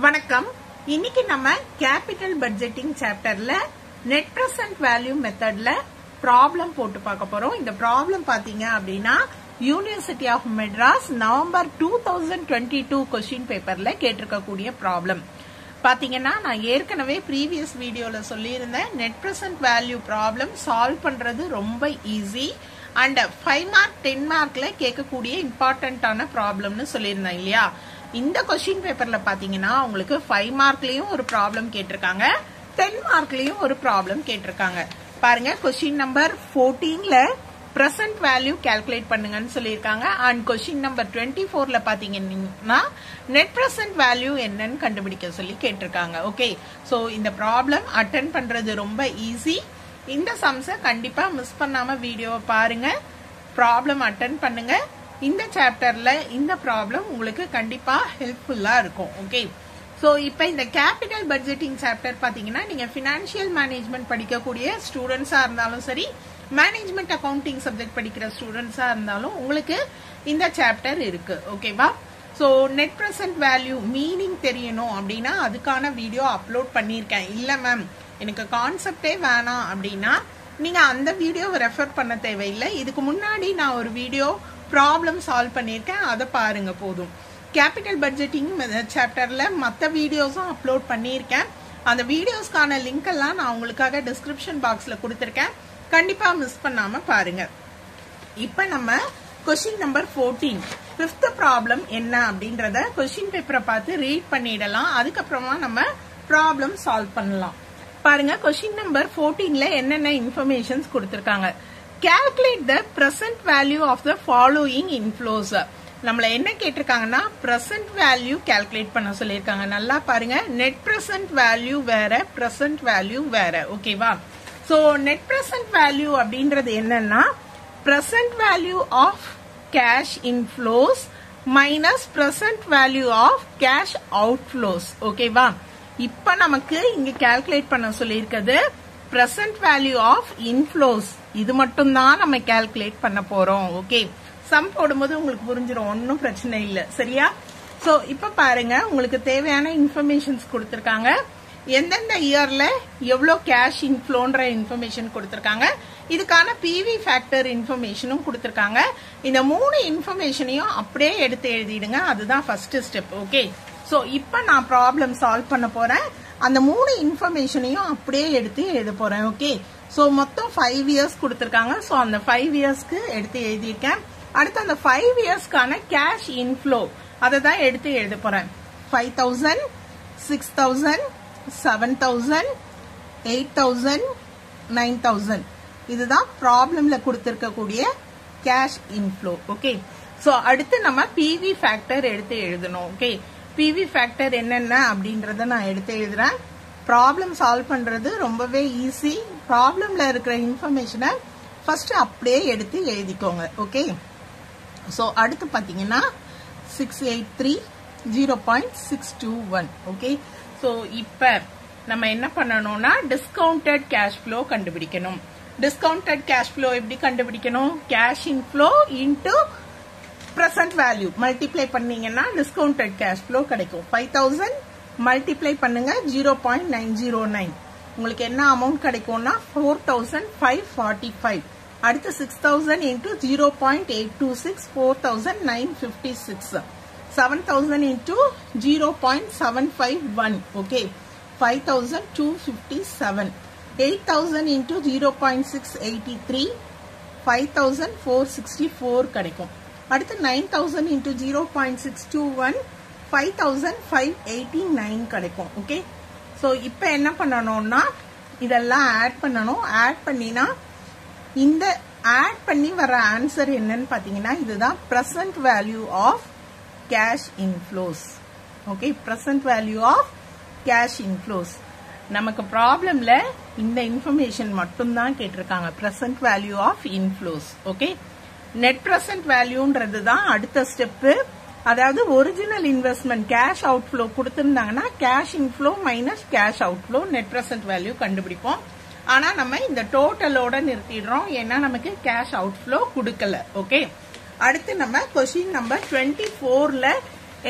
வணக்கம். இன்னைக்கு நம்ம கேபிட்டல் பட்ஜெட்டிங் சாப்டர்ல நெட் பிரசன்ட் வேல்யூ மெத்தட்ல ப்ராப்ளம் போட்டு பார்க்க போறோம். இந்த ப்ராப்ளம் பாத்தீங்க அப்படின்னா university of Madras November 2022 question பேப்பர்ல கேட்டிருக்கக்கூடிய ப்ராப்ளம் பாத்தீங்கன்னா, நான் ஏற்கனவே ப்ரீவியஸ் வீடியோல சொல்லியிருந்தேன். Net present value problem solve பண்றது ரொம்ப ஈஸி அண்ட் 5 மார்க் 10 மார்க்ல கேட்கக்கூடிய இம்பார்ட்டன்டான ப்ராப்ளம்னு சொல்லியிருந்தேன் இல்லையா. இந்த கொஸ்டின் பேப்பர்ல பாத்தீங்கன்னா உங்களுக்கு 5 மார்க்லயும் ஒரு ப்ராப்ளம் கேட்டிருக்காங்க, 10 மார்க்லயும் ஒரு ப்ராப்ளம் கேட்டிருக்காங்க. பாருங்க, கொஸ்டின் நம்பர் 14ல பிரசன்ட் வேல்யூ கால்குலேட் பண்ணுங்கன்னு சொல்லியிருக்காங்க. அண்ட் கொஸ்டின் நம்பர் 24ல பாத்தீங்கன்னா நெட் பிரசன்ட் வேல்யூ என்னன்னு கண்டுபிடிக்க சொல்லி கேட்டிருக்காங்க. ஓகே, சோ இந்த ப்ராப்ளம் அட்டென்ட் பண்றது ரொம்ப ஈஸி. இந்த சம்ஸை கண்டிப்பா மிஸ் பண்ணாம வீடியோவை பாருங்க, ப்ராப்ளம் அட்டென்ட் பண்ணுங்க. இந்த சாப்டர்ல இந்த ப்ராப்ளம் உங்களுக்கு கண்டிப்பா ஹெல்ப்ஃபுல்லா இருக்கும். ஓகே, சோ இப்போ இந்த கேபிட்டல் பட்ஜெட்டிங் சாப்டர் பாத்தீங்கன்னா நீங்க பினான்சியல் மேனேஜ்மெண்ட் படிக்கக்கூடிய ஸ்டூடெண்ட்ஸா இருந்தாலும் சரி, மேனேஜ்மெண்ட் அக்கவுண்டிங் சப்ஜெக்ட் படிக்கிற ஸ்டூடெண்ட்ஸா இருந்தாலும் உங்களுக்கு இந்த சாப்டர் இருக்கு. ஓகேவா? So net present value meaning தெரியணும் அப்படின்னா அதுக்கான வீடியோ அப்லோட் பண்ணியிருக்கேன். இல்ல மேம் எனக்கு கான்செப்டே வேணாம் அப்படின்னா நீங்க அந்த வீடியோவை ரெஃபர் பண்ண தேவையில்லை. இதுக்கு முன்னாடி நான் ஒரு வீடியோ ப்ராப்ளம் சால்வ் பண்ணியிருக்கேன், அதை பாருங்க போதும். கேபிட்டல் பட்ஜெட்டிங் சாப்டர்ல மற்ற வீடியோஸும் அப்லோட் பண்ணியிருக்கேன். அந்த வீடியோஸ்க்கான லிங்க் எல்லாம் நான் உங்களுக்காக டிஸ்கிரிப்ஷன் பாக்ஸ்ல கொடுத்துருக்கேன், கண்டிப்பா மிஸ் பண்ணாம பாருங்க. இப்ப நம்ம கொஸ்டின் நம்பர் 14 5th ப்ராப்ளம் என்ன அப்படின்றத கொஸ்டின் பேப்பரை பார்த்து ரீட் பண்ணிடலாம். அதுக்கப்புறமா நம்ம ப்ராப்ளம் சால்வ் பண்ணலாம். பாருங்க, கொஸ்டின் நம்பர் 14ல என்னென்ன இன்ஃபர்மேஷன்ஸ் கொடுத்திருக்காங்க. Calculate the present value of the following inflows. நம்மள என்ன கேட்டிருக்காங்கன்னா present value calculate பண்ண சொல்லியிருக்காங்க. நல்லா பாருங்க, net present value வேற, present value வேற. ஓகேவா? சோ net present value அப்படின்றது என்னன்னா present value of cash inflows minus present value of cash outflows. ஓகேவா? இப்ப நமக்கு இங்க கால்குலேட் பண்ண சொல்லியிருக்கிறது present value of inflows. இது மட்டும் தான் நம்ம கால்குலேட் பண்ண போறோம். ஓகே, சம் போடும்போது உங்களுக்கு புரிஞ்சிடும், ஒன்னும் பிரச்சனை இல்ல. சரியா? சோ இப்ப பாருங்க, உங்களுக்கு தேவையான இன்ஃபர்மேஷன்ஸ் கொடுத்திருக்காங்க. எந்தெந்த இயர்ல எவ்வளவு கேஷ் இன்ஃப்ளோன்ற இன்ஃபர்மேஷன் கொடுத்திருக்காங்க. இதுக்கான பிவி ஃபேக்டர் இன்ஃபர்மேஷனும் கொடுத்திருக்காங்க. இந்த 3 இன்ஃபர்மேஷனையும் அப்படியே எடுத்து எழுதிடுங்க, அதுதான் ஃபர்ஸ்ட் ஸ்டெப். ஓகே, சோ இப்ப நான் ப்ராப்ளம் சால்வ் பண்ண போறேன். அந்த 3 இன்ஃபர்மேஷனையும் அப்படியே எடுத்து எழுத போறேன். ஓகே, சோ மொத்தம் 5 இயர்ஸ் கொடுத்திருக்காங்க. சோ அந்த 5 இயர்ஸ்க்கு எடுத்து எழுதியிருக்கேன். அடுத்து அந்த 5 இயர்ஸ்க்கான கேஷ் இன்ஃப்ளோ அதை தான் எடுத்து எழுத போறேன். 5000, 6000, 7000, 8000, 9000 இதுதான் ப்ராப்ளம்ல கொடுத்திருக்கக்கூடிய கேஷ் இன்ஃப்ளோ. ஓகே, சோ அடுத்து நம்ம பிவி ஃபேக்டர் எடுத்து எழுதணும். ஓகே, பிவி ஃபேக்டர் என்னென்ன அப்படின்றத நான் எடுத்து எழுதுறேன். ப்ராப்ளம் சால்வ் பண்றது ரொம்பவே ஈஸி. ப்ராப்ளம்ல இருக்கிற இன்ஃபர்மேஷனை ஃபர்ஸ்ட் அப்படியே எடுத்து எழுதிக்கோங்க. ஓகே, சோ அடுத்து பாத்தீங்கன்னா 683 0.621. ஓகே, சோ இப்ப நம்ம என்ன பண்ணணும்னா டிஸ்கவுண்டட் கேஷ் ஃப்ளோ கண்டுபிடிக்கணும். டிஸ்கவுண்டட் கேஷ் ஃப்ளோ எப்படி கண்டுபிடிக்கணும்? Cash inflow into present value multiply பண்ணீங்கன்னா டிஸ்கவுண்டட் கேஷ் ஃப்ளோ கிடைக்கும். 5000 மல்டிப்ளை பண்ணுங்க 0.909, உங்களுக்கு என்ன அமௌண்ட் கிடைக்கும்னா 4545. அடுத்து 6000 into 0.826 4956. 7000 into 0.751. ஓகே, 5257. 8000 into 0.683 5464 கிடைக்கும். அடுத்து 9000 into 0.621 5589 கிடைக்கும். ஓகே, சோ இப்ப என்ன பண்ணணும்னா இதெல்லாம் ஆட் பண்ணணும். ஆட் பண்ணினா இந்த ஆட் பண்ணி வர ஆன்சர் என்னன்னு பாத்தீங்கன்னா இதுதான் present value of cash inflows. Okay, present value of cash inflows. நமக்கு ப்ராப்ளம்ல இந்த இன்ஃபர்மேஷன் மட்டும் தான் கேட்டிருக்காங்க, present value of inflows. Okay, net present வேல்யூன்றது தான் அடுத்த ஸ்டெப். அதாவது ஒரிஜினல் இன்வெஸ்ட்மெண்ட் கேஷ் அவுட்ஃப்ளோ கொடுத்திருந்தாங்கன்னா cash inflow minus cash outflow net present value கண்டுபிடிப்போம். ஆனா நம்ம இந்த டோட்டலோட நிறுத்திடுறோம், ஏன்னா நமக்கு கேஷ் அவுட்ஃப்ளோ கொடுக்கல. ஓகே, அடுத்து நம்ம கொஸ்டின் நம்பர் 24ல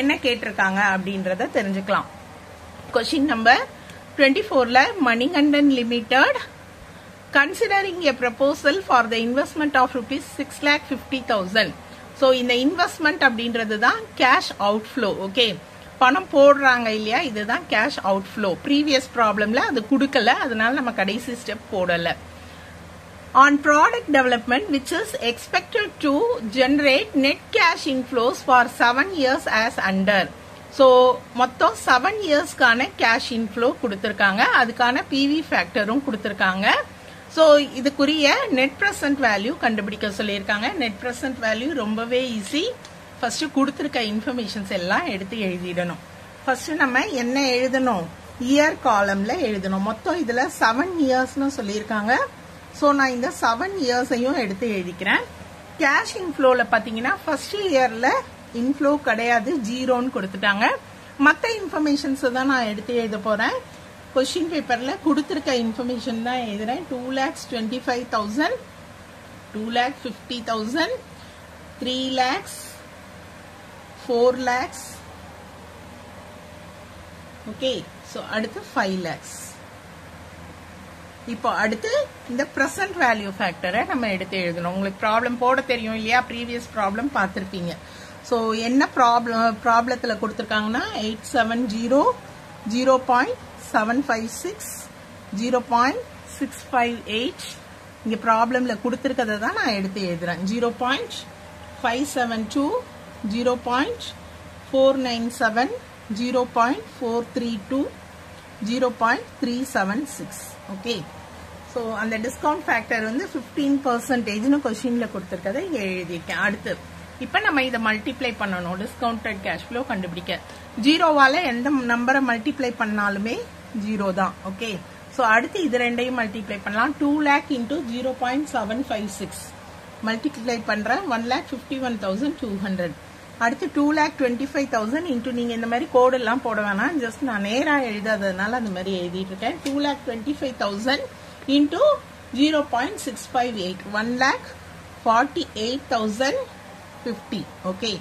என்ன கேட்டிருக்காங்க அப்படின்றத தெரிஞ்சுக்கலாம். Question number 24 Manikandan Limited considering a proposal for the investment of rupees 6,50,000. So in the investment அப்படின்றது தான் cash outflow. Okay, பணம் போடுறாங்க இல்லையா, இதுதான் cash outflow. Previous problemல அது கொடுக்கல, அதனால நம்ம கடைசி ஸ்டெப் போடல. On product development which is expected to generate net cash inflows for 7 years as under. So மொத்தம் 7 இயர்ஸ்க்கான கேஷ் இன்ஃப்ளோ கொடுத்திருக்காங்க, அதுக்கான பிவி ஃபேக்டரும் கொடுத்திருக்காங்க. ஸோ இதுக்குரிய நெட் ப்ரெசன்ட் வேல்யூ கண்டுபிடிக்க சொல்லியிருக்காங்க. நெட் ப்ரெசன்ட் வேல்யூ ரொம்பவே ஈஸி. ஃபர்ஸ்ட் கொடுத்திருக்க இன்ஃபர்மேஷன்ஸ் எல்லாம் எடுத்து எழுதிடணும். ஃபர்ஸ்ட் நம்ம என்ன எழுதணும், இயர் காலம்ல எழுதணும். மொத்தம் இதுல 7 இயர்ஸ்னு சொல்லியிருக்காங்க. ஸோ நான் இந்த 7 இயர்ஸையும் எடுத்து எழுதிக்கிறேன். கேஷ் இன்ஃப்ளோல பாத்தீங்கன்னா ஃபர்ஸ்ட் இயர்ல இன்ஃப்ளோ கிடையாது, ஜீரோன்னு கொடுத்துட்டாங்க. மற்ற இன்ஃபர்மேஷன்ஸ் தான் நான் எடுத்து எழுத போறேன். கொஸ்டின் பேப்பர்ல கொடுத்திருக்க இன்ஃபர்மேஷன் தான் எழுதுறேன். 2,25,000, 2,50,000, 3 lakhs, 4 lakhs. ஓகே, ஸோ அடுத்து 5 lakhs. இப்போ அடுத்து இந்த பிரசன்ட் வேல்யூ ஃபேக்டரை நம்ம எடுத்து எழுதணும். உங்களுக்கு ப்ராப்ளம் போட தெரியும் இல்லையா, ப்ரீவியஸ் ப்ராப்ளம் பார்த்துருப்பீங்க. ஸோ என்ன ப்ராப்ளத்தில் கொடுத்துருக்காங்கன்னா 870, 0.756, 0.658. இங்கே ப்ராப்ளமில் கொடுத்துருக்கதை தான் நான் எடுத்து எழுதுறேன். 0.572, 0.497, 0.432, 0.376. ஓகே, ஸோ அந்த டிஸ்கவுண்ட் ஃபேக்டர் வந்து 15% கொஸ்டின்ல கொடுத்துருக்கதை இங்கே எழுதியிருக்கேன். அடுத்து இப்போ நம்ம இதை மல்டிப்ளை பண்ணணும், டிஸ்கவுண்டட் கேஷ் ஃப்ளோ கண்டுபிடிக்க. ஜீரோவால எந்த நம்பரை மல்டிப்ளை பண்ணாலுமே ஜீரோ தான். ஓகே, ஸோ அடுத்து இது ரெண்டையும் மல்டிப்ளை பண்ணலாம். 2 lakh இன்டூ 0.756 மல்டிப்ளை பண்றேன். 1,51,200. அடுத்து 2,25,000 இன்டூ, நீங்க இந்த மாதிரி கோடு எல்லாம் போட வேணாம், ஜஸ்ட் நான் நேரா எழுதாததுனால அந்த மாதிரி எழுதிட்டு இருக்கேன். 2,25,000 இன்டூ 0.658, 1,48,050. ஓகே,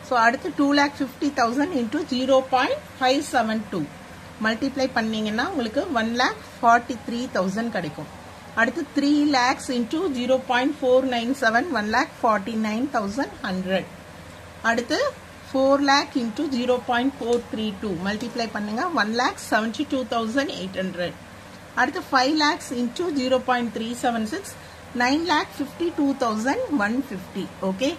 ஸோ அடுத்து 2,50,000 இன்டூ 0.572 மல்டிப்ளை பண்ணீங்கன்னா உங்களுக்கு 1,43,000 கிடைக்கும். அடுத்து 3 lakhs இன்டூ 0.497, 1,49,100. அடுத்து 4 lakh இன்டூ 0.432 மல்டிப்ளை பண்ணுங்க, 1,72,800. அடுத்து 5 lakhs இன்டூ 0.376, 9,52,150. ஓகே,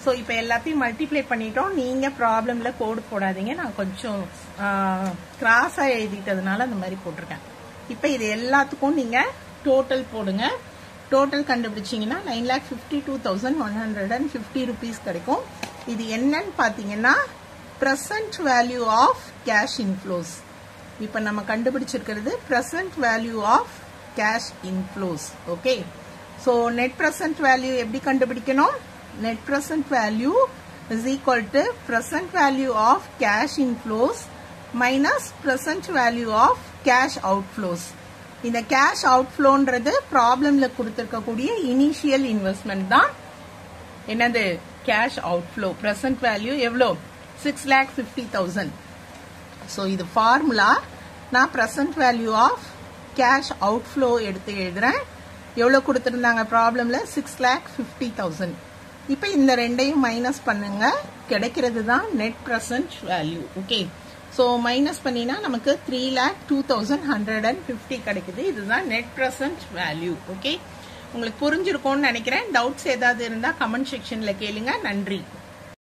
ஸோ இப்போ எல்லாத்தையும் மல்டிப்ளை பண்ணிட்டோம். நீங்க ப்ராப்ளம்ல கோடு போடாதீங்க, நான் கொஞ்சம் கிராஸா எழுதிட்டதுனால அந்த மாதிரி போட்டிருக்கேன். இப்போ இது எல்லாத்துக்கும் நீங்க டோட்டல் போடுங்க. டோட்டல் கண்டுபிடிச்சீங்கன்னா 9,52,150 rupees கிடைக்கும். இது என்னன்னு பாத்தீங்கன்னா present value of cash inflows. இப்ப நம்ம கண்டுபிடிச்சிருக்கிறது present value of cash inflows. Okay, so net present value எப்படி கண்டுபிடிக்கணும்? Net present value is equal to present value of cash inflows minus present value of cash outflows. இந்த cash அவுட்ஃப்ளோன்றது ப்ராப்ளம்ல கொடுத்திருக்கக்கூடிய initial investment தான் என்னது cash outflow. Present value எவ்வளோ? 6,50,000. So இது formula. நான் present value of cash outflow எடுத்து எழுதுறேன். எவ்வளோ கொடுத்துருந்தாங்க ப்ராப்ளம்ல? 6,50,000. இப்போ இந்த ரெண்டையும் மைனஸ் பண்ணுங்க, கிடைக்கிறது தான் net present value. Okay, so minus பண்ணினா நமக்கு 3,02,150 கிடைக்குது. இதுதான் நெட் பிரசன்ட் வேல்யூ. ஓகே, உங்களுக்கு புரிஞ்சிருக்கும்னு நினைக்கிறேன். டவுட்ஸ் ஏதாவது இருந்தா கமெண்ட் செக்ஷன்ல கேளுங்க. நன்றி.